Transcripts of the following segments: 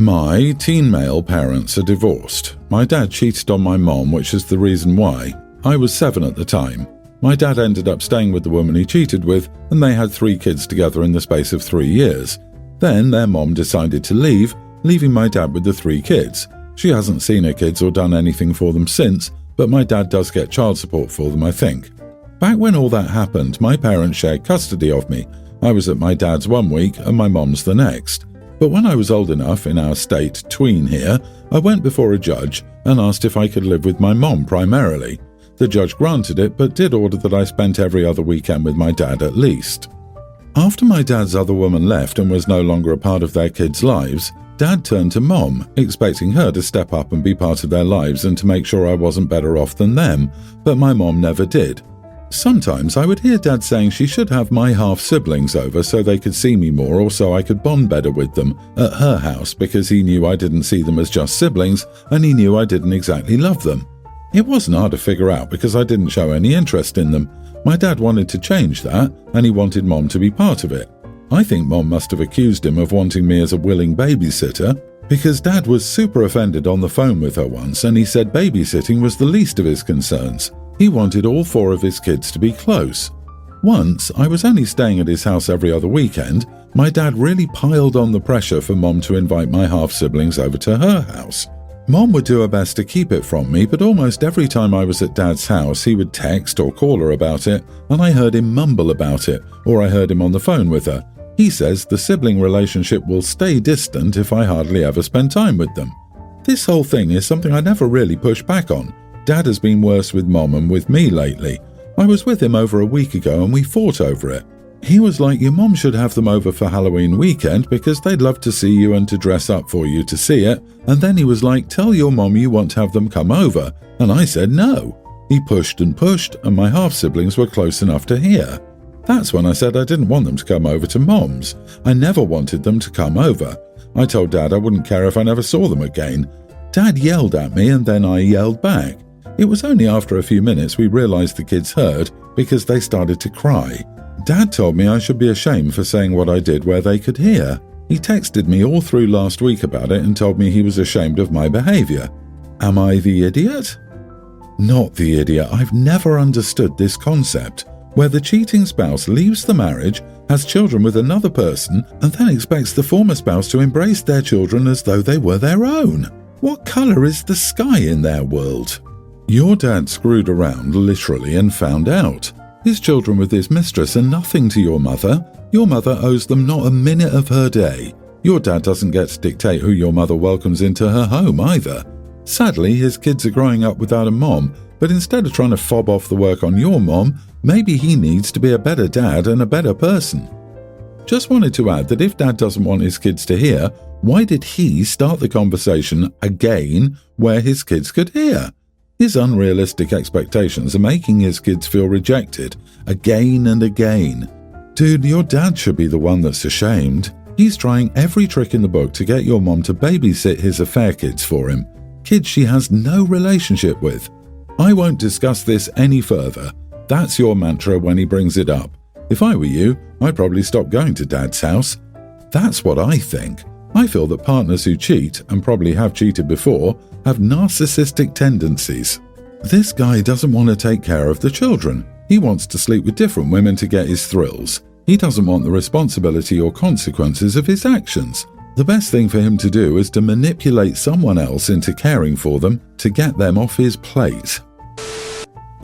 My teen male parents are divorced. My dad cheated on my mom, which is the reason why. I was 7 at the time. My dad ended up staying with the woman he cheated with, and they had 3 kids together in the space of 3 years. Then their mom decided to leave, leaving my dad with the 3 kids. She hasn't seen her kids or done anything for them since, but my dad does get child support for them, I think. Back when all that happened, my parents shared custody of me. I was at my dad's 1 week and my mom's the next. But when I was old enough, in our state, tween here, I went before a judge and asked if I could live with my mom primarily. The judge granted it, but did order that I spent every other weekend with my dad at least. After my dad's other woman left and was no longer a part of their kids' lives, Dad turned to Mom, expecting her to step up and be part of their lives and to make sure I wasn't better off than them, but my mom never did. Sometimes I would hear Dad saying she should have my half-siblings over so they could see me more or so I could bond better with them at her house because he knew I didn't see them as just siblings and he knew I didn't exactly love them. It wasn't hard to figure out because I didn't show any interest in them. My dad wanted to change that and he wanted Mom to be part of it. I think Mom must have accused him of wanting me as a willing babysitter because Dad was super offended on the phone with her once and he said babysitting was the least of his concerns. He wanted all 4 of his kids to be close. Once, I was only staying at his house every other weekend, my dad really piled on the pressure for Mom to invite my half-siblings over to her house. Mom would do her best to keep it from me, but almost every time I was at Dad's house, he would text or call her about it, and I heard him mumble about it, or I heard him on the phone with her. He says the sibling relationship will stay distant if I hardly ever spend time with them. This whole thing is something I never really pushed back on. Dad has been worse with Mom and with me lately. I was with him over a week ago and we fought over it. He was like, your mom should have them over for Halloween weekend because they'd love to see you and to dress up for you to see it. And then he was like, tell your mom you want to have them come over. And I said no. He pushed and my half-siblings were close enough to hear. That's when I said I didn't want them to come over to Mom's. I never wanted them to come over. I told Dad I wouldn't care if I never saw them again. Dad yelled at me and then I yelled back. It was only after a few minutes we realized the kids heard because they started to cry. Dad told me I should be ashamed for saying what I did where they could hear. He texted me all through last week about it and told me he was ashamed of my behavior. Am I the idiot? Not the idiot. I've never understood this concept, where the cheating spouse leaves the marriage, has children with another person, and then expects the former spouse to embrace their children as though they were their own. What colour is the sky in their world? Your dad screwed around, literally, and found out. His children with his mistress are nothing to your mother. Your mother owes them not a minute of her day. Your dad doesn't get to dictate who your mother welcomes into her home either. Sadly, his kids are growing up without a mom, but instead of trying to fob off the work on your mom, maybe he needs to be a better dad and a better person. Just wanted to add that if Dad doesn't want his kids to hear, why did he start the conversation again where his kids could hear? His unrealistic expectations are making his kids feel rejected again and again. Dude, your dad should be the one that's ashamed. He's trying every trick in the book to get your mom to babysit his affair kids for him. Kids she has no relationship with. I won't discuss this any further. That's your mantra when he brings it up. If I were you, I'd probably stop going to Dad's house. That's what I think. I feel that partners who cheat, and probably have cheated before, have narcissistic tendencies. This guy doesn't want to take care of the children. He wants to sleep with different women to get his thrills. He doesn't want the responsibility or consequences of his actions. The best thing for him to do is to manipulate someone else into caring for them to get them off his plate.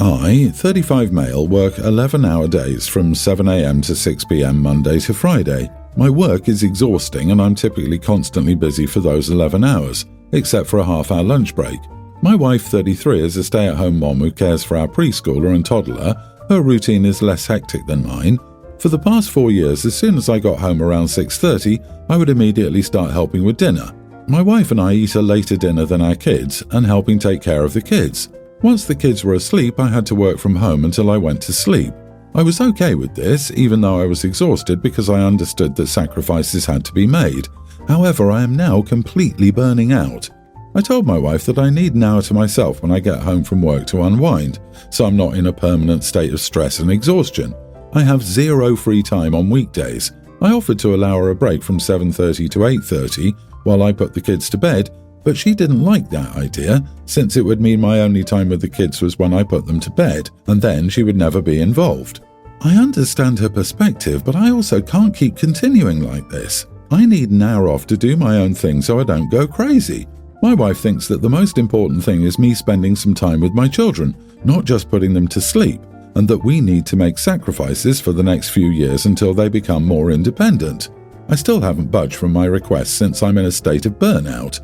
I, 35 male, work 11-hour days from 7 a.m. to 6 p.m. Monday to Friday. My work is exhausting and I'm typically constantly busy for those 11 hours, except for a half-hour lunch break. My wife, 33, is a stay-at-home mom who cares for our preschooler and toddler. Her routine is less hectic than mine. For the past 4 years, as soon as I got home around 6:30, I would immediately start helping with dinner. My wife and I eat a later dinner than our kids and helping take care of the kids. Once the kids were asleep, I had to work from home until I went to sleep. I was okay with this, even though I was exhausted because I understood that sacrifices had to be made. However, I am now completely burning out. I told my wife that I need an hour to myself when I get home from work to unwind, so I'm not in a permanent state of stress and exhaustion. I have zero free time on weekdays. I offered to allow her a break from 7:30 to 8:30, while I put the kids to bed, but she didn't like that idea since it would mean my only time with the kids was when I put them to bed, and then she would never be involved. I understand her perspective, but I also can't keep continuing like this. I need an hour off to do my own thing so I don't go crazy. My wife thinks that the most important thing is me spending some time with my children, not just putting them to sleep, and that we need to make sacrifices for the next few years until they become more independent. I still haven't budged from my request since I'm in a state of burnout.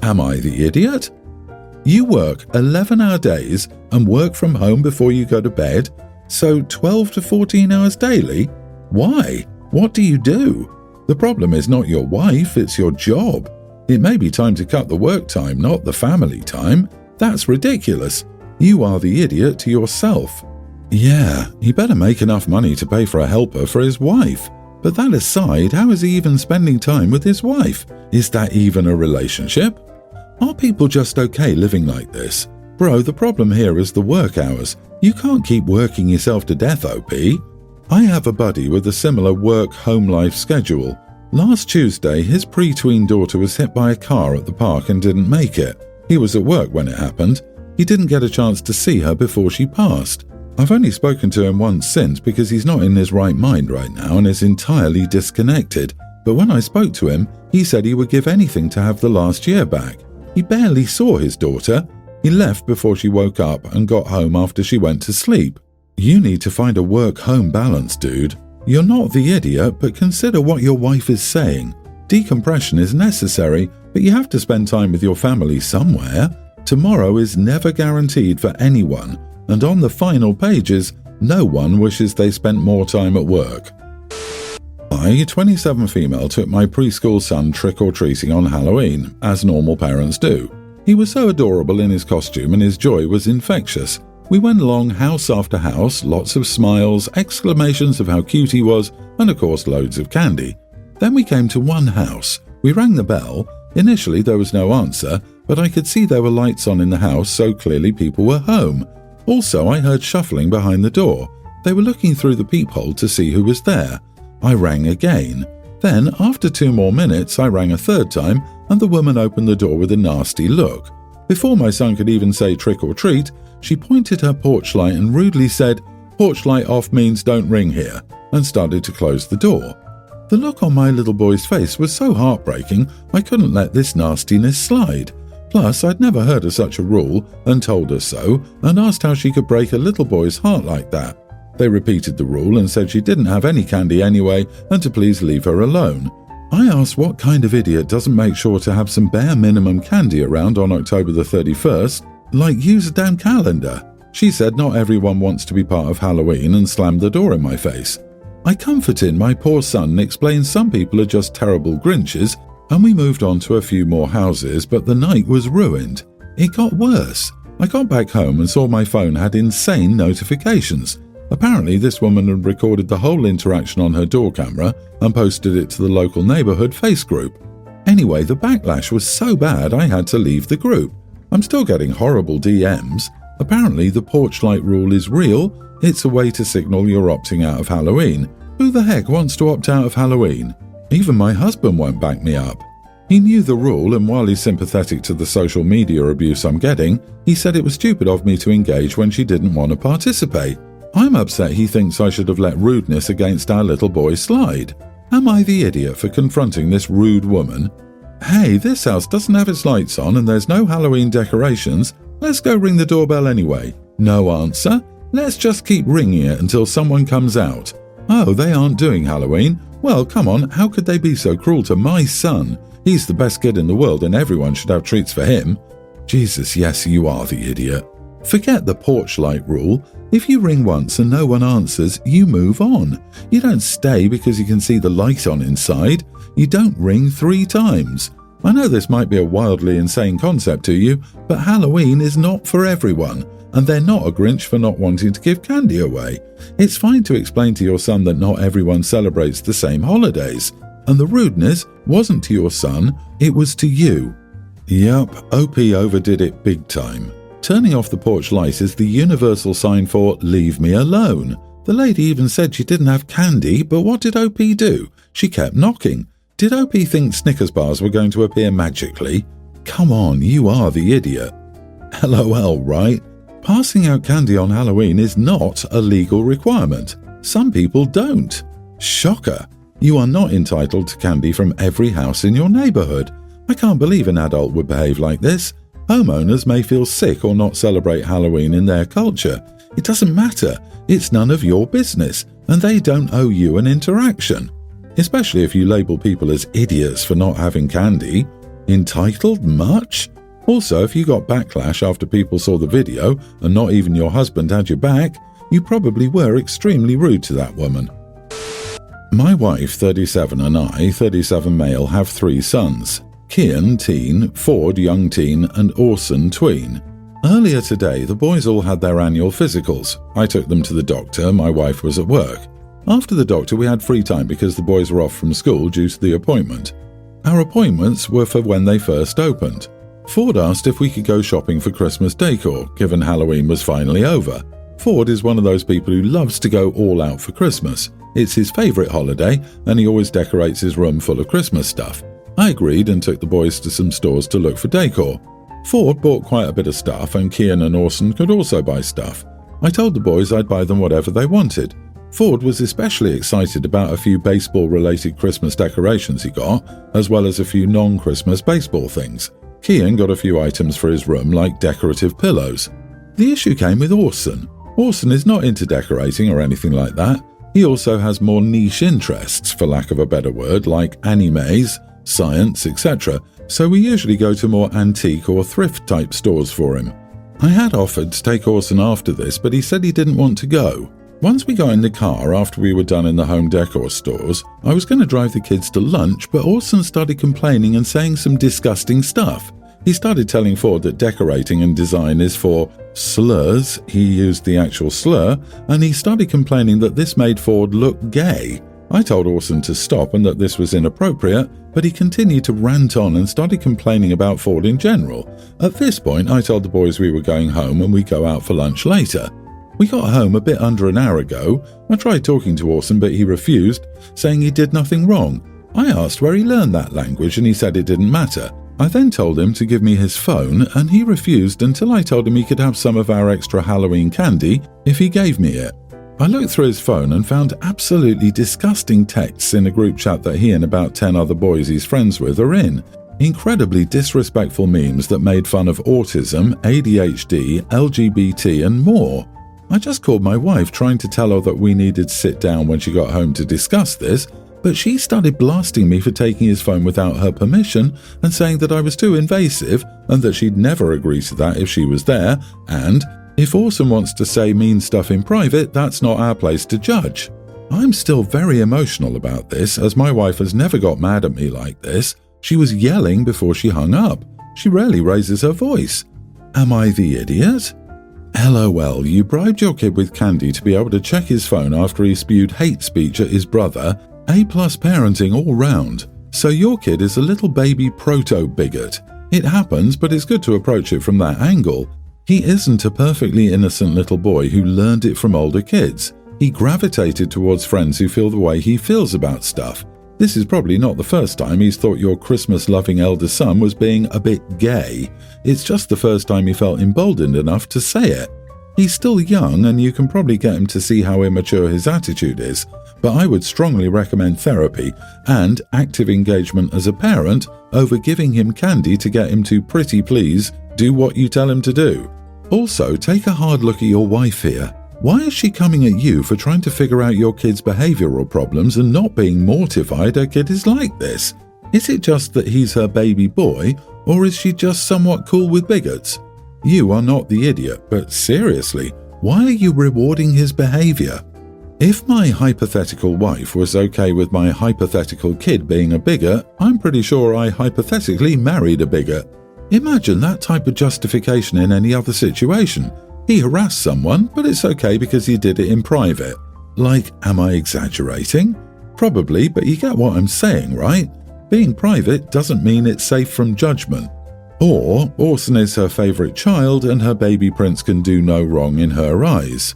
Am I the idiot? You work 11-hour days and work from home before you go to bed, so 12 to 14 hours daily? Why? What do you do? The problem is not your wife, it's your job. It may be time to cut the work time, not the family time. That's ridiculous. You are the idiot to yourself. Yeah, he better make enough money to pay for a helper for his wife. But that aside, how is he even spending time with his wife? Is that even a relationship? Are people just okay living like this? Bro, the problem here is the work hours. You can't keep working yourself to death, OP. I have a buddy with a similar work-home life schedule. Last Tuesday, his pre-tween daughter was hit by a car at the park and didn't make it. He was at work when it happened. He didn't get a chance to see her before she passed. I've only spoken to him once since because he's not in his right mind right now and is entirely disconnected. But when I spoke to him, he said he would give anything to have the last year back. He barely saw his daughter. He left before she woke up and got home after she went to sleep. You need to find a work-home balance, dude. You're not the idiot, but consider what your wife is saying. Decompression is necessary, but you have to spend time with your family somewhere. Tomorrow is never guaranteed for anyone, and on the final pages, no one wishes they spent more time at work. I, 27 female, took my preschool son trick-or-treating on Halloween, as normal parents do. He was so adorable in his costume and his joy was infectious. We went along house after house, lots of smiles, exclamations of how cute he was, and of course loads of candy. Then we came to one house. We rang the bell. Initially there was no answer, but I could see there were lights on in the house, so clearly people were home. Also, I heard shuffling behind the door. They were looking through the peephole to see who was there. I rang again. Then, after 2 more minutes, I rang a third time, and the woman opened the door with a nasty look. Before my son could even say trick or treat, she pointed her porch light and rudely said, "Porch light off means don't ring here," and started to close the door. The look on my little boy's face was so heartbreaking, I couldn't let this nastiness slide. Plus, I'd never heard of such a rule and told her so and asked how she could break a little boy's heart like that. They repeated the rule and said she didn't have any candy anyway and to please leave her alone. I asked what kind of idiot doesn't make sure to have some bare minimum candy around on October the 31st, like use a damn calendar. She said not everyone wants to be part of Halloween and slammed the door in my face. I comforted my poor son and explained some people are just terrible Grinches, and we moved on to a few more houses, but the night was ruined. It got worse. I got back home and saw my phone had insane notifications. Apparently this woman had recorded the whole interaction on her door camera and posted it to the local neighborhood face group. Anyway, the backlash was so bad I had to leave the group. I'm still getting horrible DMs. Apparently the porch light rule is real. It's a way to signal you're opting out of Halloween. Who the heck wants to opt out of Halloween? Even my husband won't back me up. He knew the rule, and while he's sympathetic to the social media abuse I'm getting, he said it was stupid of me to engage when she didn't want to participate. I'm upset he thinks I should have let rudeness against our little boy slide. Am I the idiot for confronting this rude woman? Hey, this house doesn't have its lights on and there's no Halloween decorations. Let's go ring the doorbell anyway. No answer? Let's just keep ringing it until someone comes out. Oh, they aren't doing Halloween? Well, come on, how could they be so cruel to my son? He's the best kid in the world and everyone should have treats for him. Jesus, yes, you are the idiot. Forget the porch light rule. If you ring once and no one answers, you move on. You don't stay because you can see the light on inside. You don't ring 3 times. I know this might be a wildly insane concept to you, but Halloween is not for everyone, and they're not a Grinch for not wanting to give candy away. It's fine to explain to your son that not everyone celebrates the same holidays, and the rudeness wasn't to your son, it was to you. Yup, OP overdid it big time. Turning off the porch light is the universal sign for leave me alone. The lady even said she didn't have candy, but what did OP do? She kept knocking. Did OP think Snickers bars were going to appear magically? Come on, you are the idiot. LOL, right? Passing out candy on Halloween is not a legal requirement. Some people don't. Shocker. You are not entitled to candy from every house in your neighborhood. I can't believe an adult would behave like this. Homeowners may feel sick or not celebrate Halloween in their culture. It doesn't matter. It's none of your business, and they don't owe you an interaction. Especially if you label people as idiots for not having candy. Entitled much? Also, if you got backlash after people saw the video and not even your husband had your back, you probably were extremely rude to that woman. My wife, 37, and I, 37 male, have 3 sons. Kian, teen, Ford, young teen, and Orson, tween. Earlier today, the boys all had their annual physicals. I took them to the doctor, my wife was at work. After the doctor, we had free time because the boys were off from school due to the appointment. Our appointments were for when they first opened. Ford asked if we could go shopping for Christmas decor, given Halloween was finally over. Ford is one of those people who loves to go all out for Christmas. It's his favourite holiday, and he always decorates his room full of Christmas stuff. I agreed and took the boys to some stores to look for decor. Ford bought quite a bit of stuff, and Kian and Orson could also buy stuff. I told the boys I'd buy them whatever they wanted. Ford was especially excited about a few baseball-related Christmas decorations he got, as well as a few non-Christmas baseball things. Kian got a few items for his room like decorative pillows. The issue came with Orson. Orson is not into decorating or anything like that. He also has more niche interests, for lack of a better word, like animes, science, etc., so we usually go to more antique or thrift-type stores for him. I had offered to take Orson after this, but he said he didn't want to go. Once we got in the car after we were done in the home decor stores, I was going to drive the kids to lunch, but Orson started complaining and saying some disgusting stuff. He started telling Ford that decorating and design is for slurs, he used the actual slur, and he started complaining that this made Ford look gay. I told Orson to stop and that this was inappropriate, but he continued to rant on and started complaining about Ford in general. At this point, I told the boys we were going home and we'd go out for lunch later. We got home a bit under an hour ago. I tried talking to Orson, but he refused, saying he did nothing wrong. I asked where he learned that language and he said it didn't matter. I then told him to give me his phone and he refused until I told him he could have some of our extra Halloween candy if he gave me it. I looked through his phone and found absolutely disgusting texts in a group chat that he and about 10 other boys he's friends with are in. Incredibly disrespectful memes that made fun of autism, ADHD, LGBT and more. I just called my wife trying to tell her that we needed to sit down when she got home to discuss this, but she started blasting me for taking his phone without her permission and saying that I was too invasive and that she'd never agree to that if she was there, and if Orson wants to say mean stuff in private, that's not our place to judge. I'm still very emotional about this, as my wife has never got mad at me like this. She was yelling before she hung up. She rarely raises her voice. Am I the idiot? LOL, you bribed your kid with candy to be able to check his phone after he spewed hate speech at his brother. A+ parenting all round. So your kid is a little baby proto-bigot. It happens, but it's good to approach it from that angle. He isn't a perfectly innocent little boy who learned it from older kids. He gravitated towards friends who feel the way he feels about stuff. This is probably not the first time he's thought your Christmas-loving elder son was being a bit gay. It's just the first time he felt emboldened enough to say it. He's still young and you can probably get him to see how immature his attitude is, but I would strongly recommend therapy and active engagement as a parent over giving him candy to get him to pretty please do what you tell him to do. Also, take a hard look at your wife here. Why is she coming at you for trying to figure out your kid's behavioural problems and not being mortified her kid is like this? Is it just that he's her baby boy, or is she just somewhat cool with bigots? You are not the idiot, but seriously, why are you rewarding his behaviour? If my hypothetical wife was okay with my hypothetical kid being a bigot, I'm pretty sure I hypothetically married a bigot. Imagine that type of justification in any other situation. He harassed someone, but it's okay because he did it in private. Like, am I exaggerating? Probably, but you get what I'm saying, right? Being private doesn't mean it's safe from judgment. Or, Orson is her favourite child and her baby prince can do no wrong in her eyes.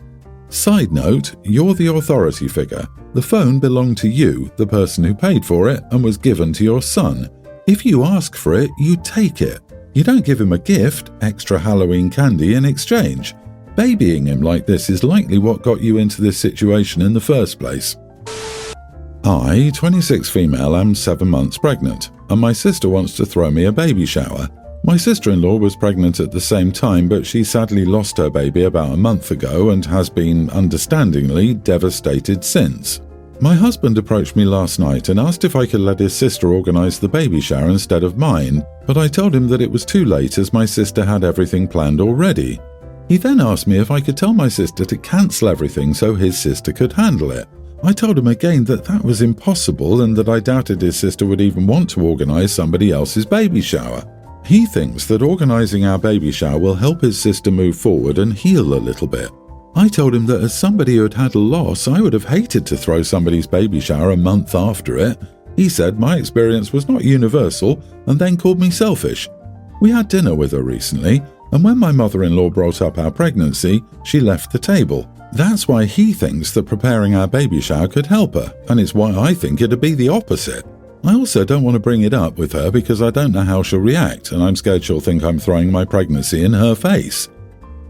Side note, you're the authority figure. The phone belonged to you, the person who paid for it, and was given to your son. If you ask for it, you take it. You don't give him a gift, extra Halloween candy in exchange. Babying him like this is likely what got you into this situation in the first place. I, 26 female, am 7 months pregnant, and my sister wants to throw me a baby shower. My sister-in-law was pregnant at the same time, but she sadly lost her baby about a month ago and has been, understandingly, devastated since. My husband approached me last night and asked if I could let his sister organise the baby shower instead of mine, but I told him that it was too late as my sister had everything planned already. He then asked me if I could tell my sister to cancel everything so his sister could handle it. I told him again that that was impossible and that I doubted his sister would even want to organise somebody else's baby shower. He thinks that organising our baby shower will help his sister move forward and heal a little bit. I told him that as somebody who had had a loss, I would have hated to throw somebody's baby shower a month after it. He said my experience was not universal and then called me selfish. We had dinner with her recently, and when my mother-in-law brought up our pregnancy, she left the table. That's why he thinks that preparing our baby shower could help her, and it's why I think it'd be the opposite. I also don't want to bring it up with her because I don't know how she'll react, and I'm scared she'll think I'm throwing my pregnancy in her face.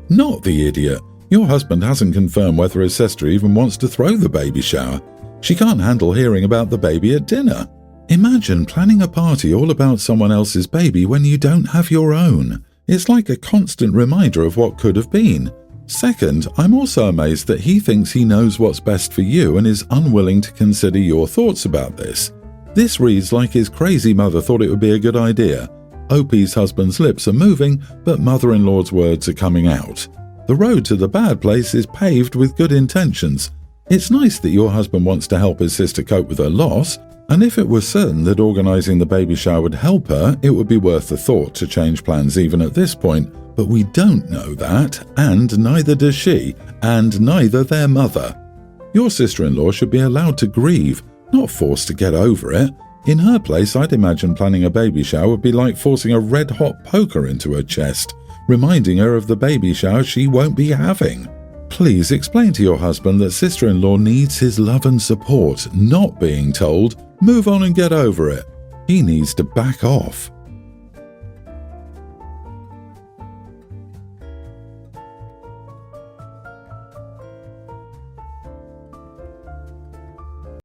Not the idiot. Your husband hasn't confirmed whether his sister even wants to throw the baby shower. She can't handle hearing about the baby at dinner. Imagine planning a party all about someone else's baby when you don't have your own. It's like a constant reminder of what could have been. Second, I'm also amazed that he thinks he knows what's best for you and is unwilling to consider your thoughts about this. This reads like his crazy mother thought it would be a good idea. OP's husband's lips are moving, but mother-in-law's words are coming out. The road to the bad place is paved with good intentions. It's nice that your husband wants to help his sister cope with her loss, and if it were certain that organising the baby shower would help her, it would be worth the thought to change plans even at this point, but we don't know that, and neither does she, and neither their mother. Your sister-in-law should be allowed to grieve, not forced to get over it. In her place, I'd imagine planning a baby shower would be like forcing a red-hot poker into her chest, reminding her of the baby shower she won't be having. Please explain to your husband that sister-in-law needs his love and support, not being told, move on and get over it. He needs to back off.